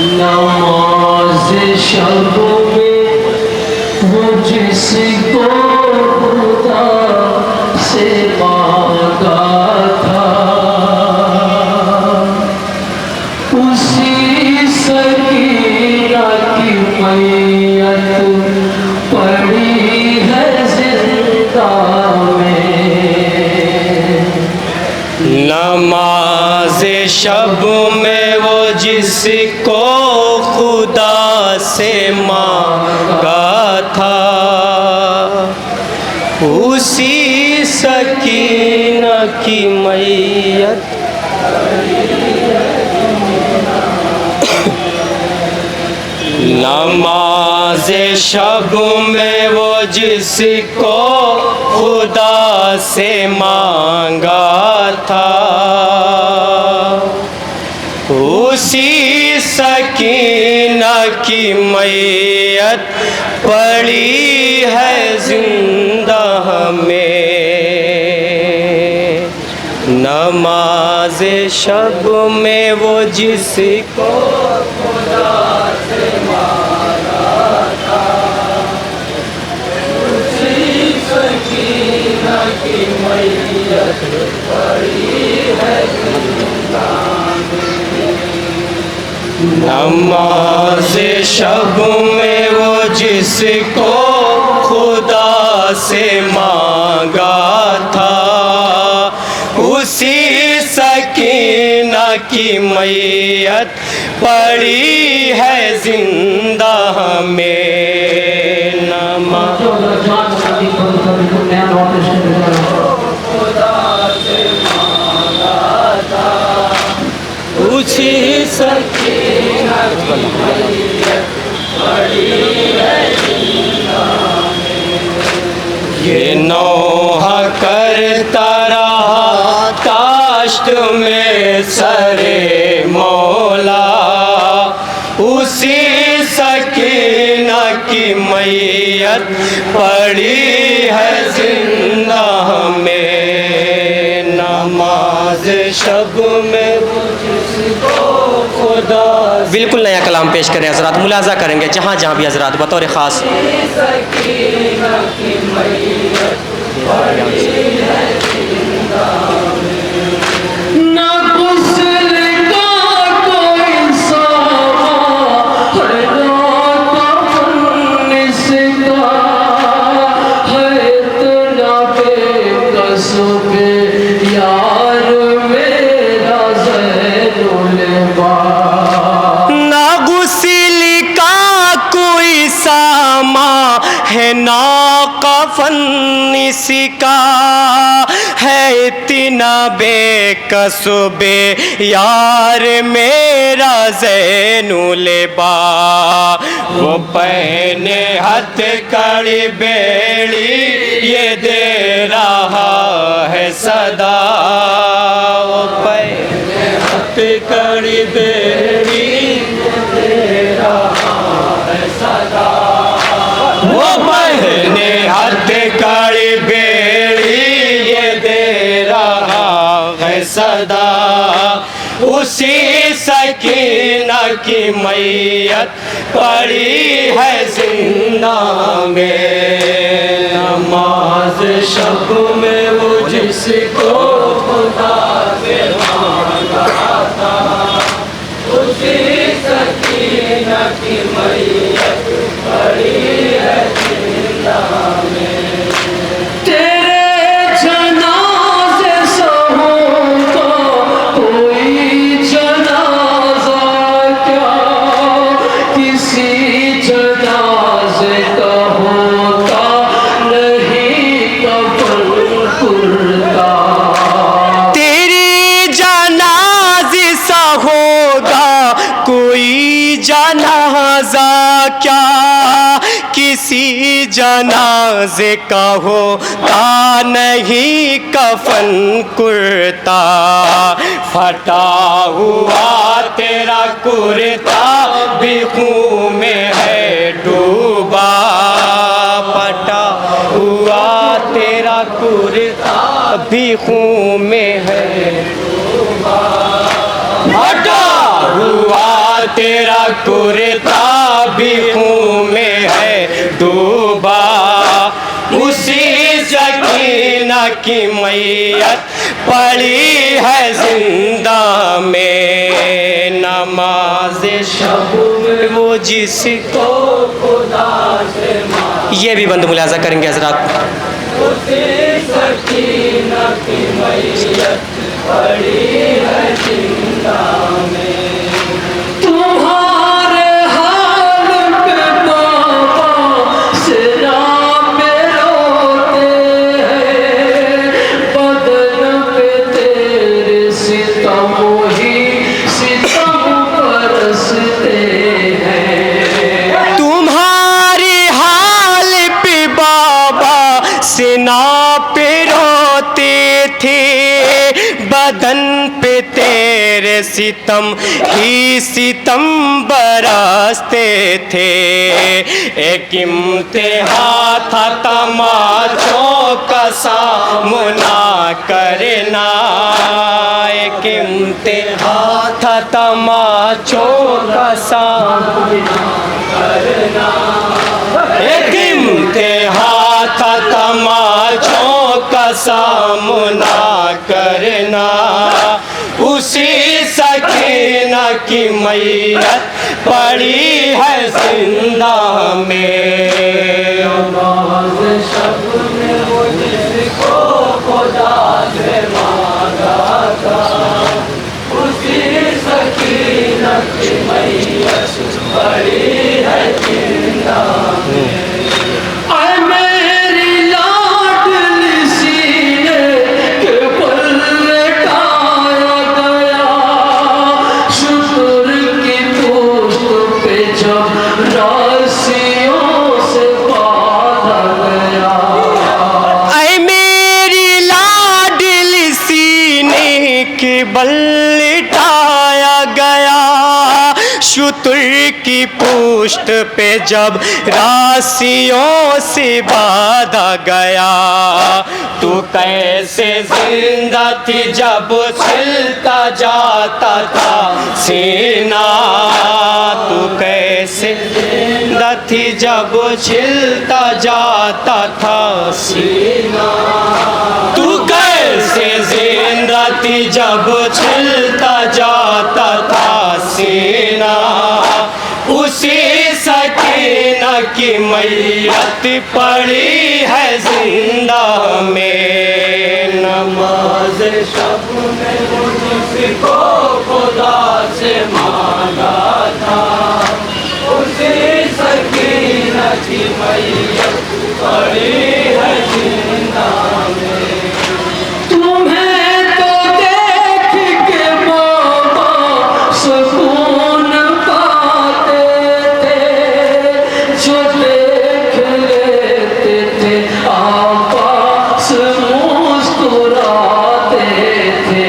नमाज शब में वो जिसको खुदा से मांगा था, उसी सकीना की मैयत पड़ी है जिंदा में। नमाज शब में वो जिसको खुदा से मांगा था, उसी सकीना की मैयत नमाज शब में वो जिसको खुदा से मांगा था, उसी सकीना की मैयत पड़ी है जिंदा में। नमाज शब में वो जिसको खुदा से मांगा था, उसी सकीना की मैयत पड़ी है जिंदा में। नमाज शब में वो जिसको खुदा से मांगा था, उसी सकीना की मैयत पड़ी है जिंदा में। नमाज खुदा से मांगा था, उसी सकीना की मैयत पड़ी है जिंदा में। ये नौहा करता रहा ताश्त में सरे मौला, उसी सकीना की मैयत पड़ी है जिंदा में। नमाज शब में खुदा। बिल्कुल नया कलाम पेश करें हज़रात, मुलाजा करेंगे जहाँ जहाँ भी हज़रात बतौर ख़ास। है ना कफन इसका, है इतना बेकसुबे यार मेरा ज़ैनुल बा। वो पहने हथ कड़ी बेड़ी ये दे रहा है सदा, वो पहने हथ कड़ी बेड़ी ये दे रहा है सदा। वो पहने हथ कड़ी बेड़ी ये दे रहा है सदा, उसी सकीना की मैयत पड़ी है जिंदा में। नमाज शब में वो जिसको खुदा से मांगा था, उसी सकीना की मैयत पड़ी है जिंदा में। तेरे जनाज़े सहूँगा कोई जनाज़ा क्या, किसी जनाज़े का होता नहीं कफन कुर्ता। तेरी जनाज़े सा होगा कोई जनाज़ा क्या, किसी जनाजे का होता नहीं कफन कुर्ता। फटा हुआ तेरा कुर्ता भी खून में है डूबा, फटा हुआ तेरा कुर्ता भी खून में है डूबा। फटा हुआ तेरा कुर्ता भी खून में है डूबा, उसी सकीना की मैयत पड़ी है जिंदा में। नमाज शब में वो जिसको खुदा से ये भी बंद मुलाजा करेंगे हजरात। उसी सकीना की मैयत पड़ी है जिंदा में। तुम्हारे हाल पे बाबा सिरा पे रोते हैं, बदन पे तेरे सितम ही सितम बरसते हैं। तुम्हारे हाल पे बाबा सिना पे रोते थे, बदन पे तेरे सितम ही सितम बरसते थे। एक इम्तिहान था तमाचों का सामना करना, एक इम्तिहान था तमाचों का सामना करना, एक इम्तिहान था तमाचों का सामना करना। उसी सकीना की मैयत पड़ी है जिंदा में। नमाज शब में वो जिसको खुदा से मांगा था, उसी सकीना की मैयत पड़ी है जिंदा में। ऐ मेरी लाडली सीने के पल लटाया गया, शुक्र की पोस्ट पे जब राशियों से बांधा गया। ऐ मेरी लाडली सीने के बल लिटाया गया, शुतुर की पुष्ट पे जब राशियों से बांधा गया। तू कैसे जिंदा थी जब छिलता जाता था सीना, तू कैसे जिंदा थी जब छिलता जाता था सीना, तू कैसे जिंदा थी जब छिलता जाता था सीना। उसी सकीना की मैयत पड़ी है जिंदा में। नमाज शब में वो जिसको खुदा से मांगा था, उसी सकीना की मैयत पड़ी है जिंदा में। तुम्हें तो देख के बाबा सुकून पाते थे, जो देख लेते थे आपास मुस्कुराते थे।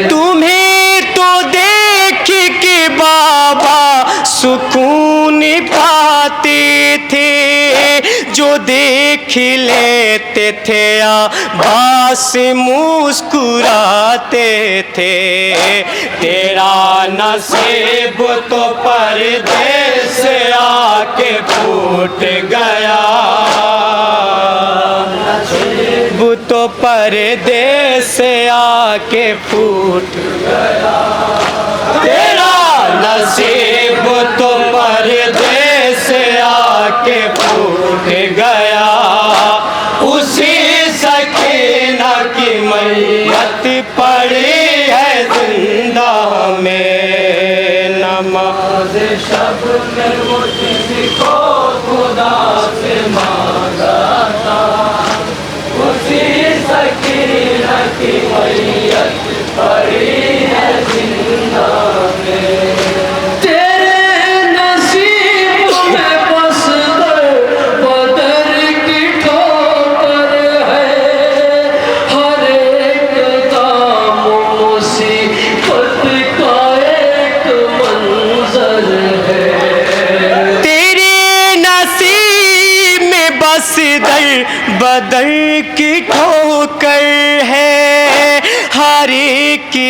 तुम्हें तो देख के बाबा सुकून पाते थे, जो देख लेते थे आभास मुस्कुराते थे। तेरा नसीब तो परदेस से आके फूट गया, नसीब तो परदेस से आके फूट गया। तेरा नसीब तो परदेस से आके फूट गया, उसी सकीना की मैयत पड़ी है जिंदा में। नमाज शब में वो जिसको खुदा से मांगा था, उसी सकीना की मैयत पड़ी है जिंदा में। तेरे नसीब में बस बदर की ठोकर है, हर एक दाम मुसीबत का एक मंजर है। तेरे नसीब में बस दर बदर की ठोकर है, हर की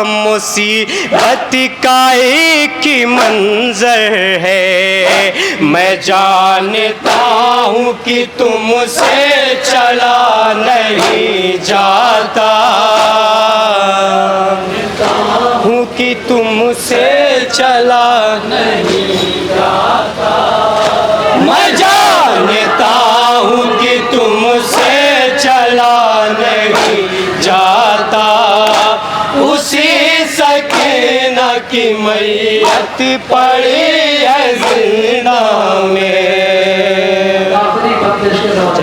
मुसीबत का एक ही मंजर है। मैं जानता हूँ कि तुमसे चला नहीं जाता, हूँ कि तुमसे चला नहीं जाता। मैं जानता हूँ कि तुमसे चला नहीं जाता। उसी सकीना की मैयत पड़ी है जिंदा में। आखिरी बात इसके साथ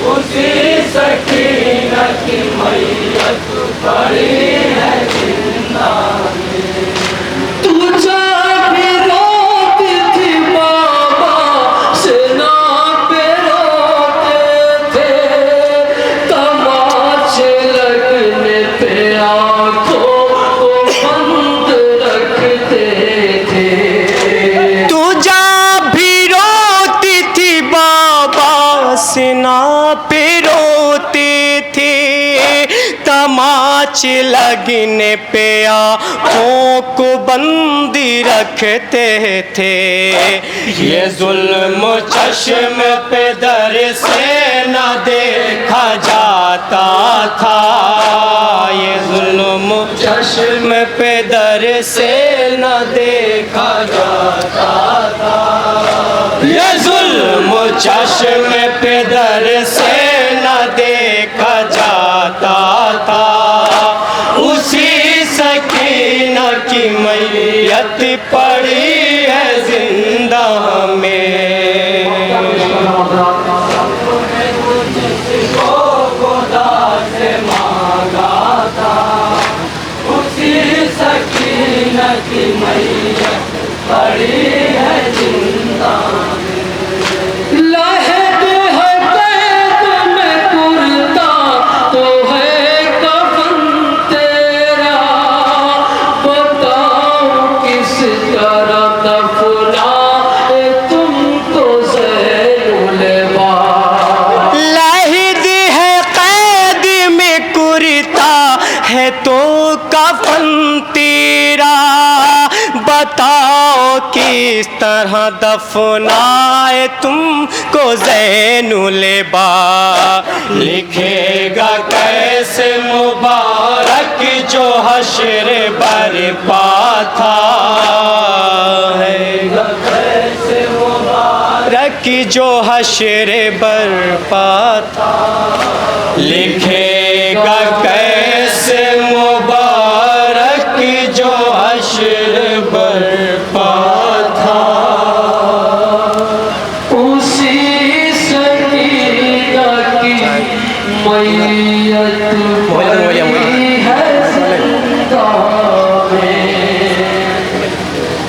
उसी सकीना की मैयत पड़ी है जिंदा में। तुझे भी रोती थी बाबा, सेना पे रोते थे, तमाचे लगने पे आंखों को बंद रखते थे। तुझा भी रोती थी बाबा, सिना पे रोते थे, तमाचे लगने पे आँखों को बंदी रखते थे। ये जुल्म चश्म पे दर से न देखा जाता था, ये जुल्म चश्म पे दर से न देखा जाता था। ये जुल्म चश्म पे दर से न देखा जाता था। उसी सकीना की मैयत पड़ी है जिंदा में। खुदा से मांगा था, उसी सकीना की मैयत पड़ी है जिंदा में। लहद है कैद में कुर्ता, तो है कफन तेरा, बताओ किस तरह दफनाए तुमको ज़ैनुलबा। लाहिद है कैद में कुर्ता, है तो कफन तेरा, बताओ किस तरह दफनाए तुमको ज़ैनुलबा। लिखेगा कैसे मुबारक जो हश्र बरपा था, है कैसे मुबारक जो हश्र बरपा था। लिखेगा कैसे मुबारक जो हश्र बरपा था। उसी सकीना की मैयत मोहल्ला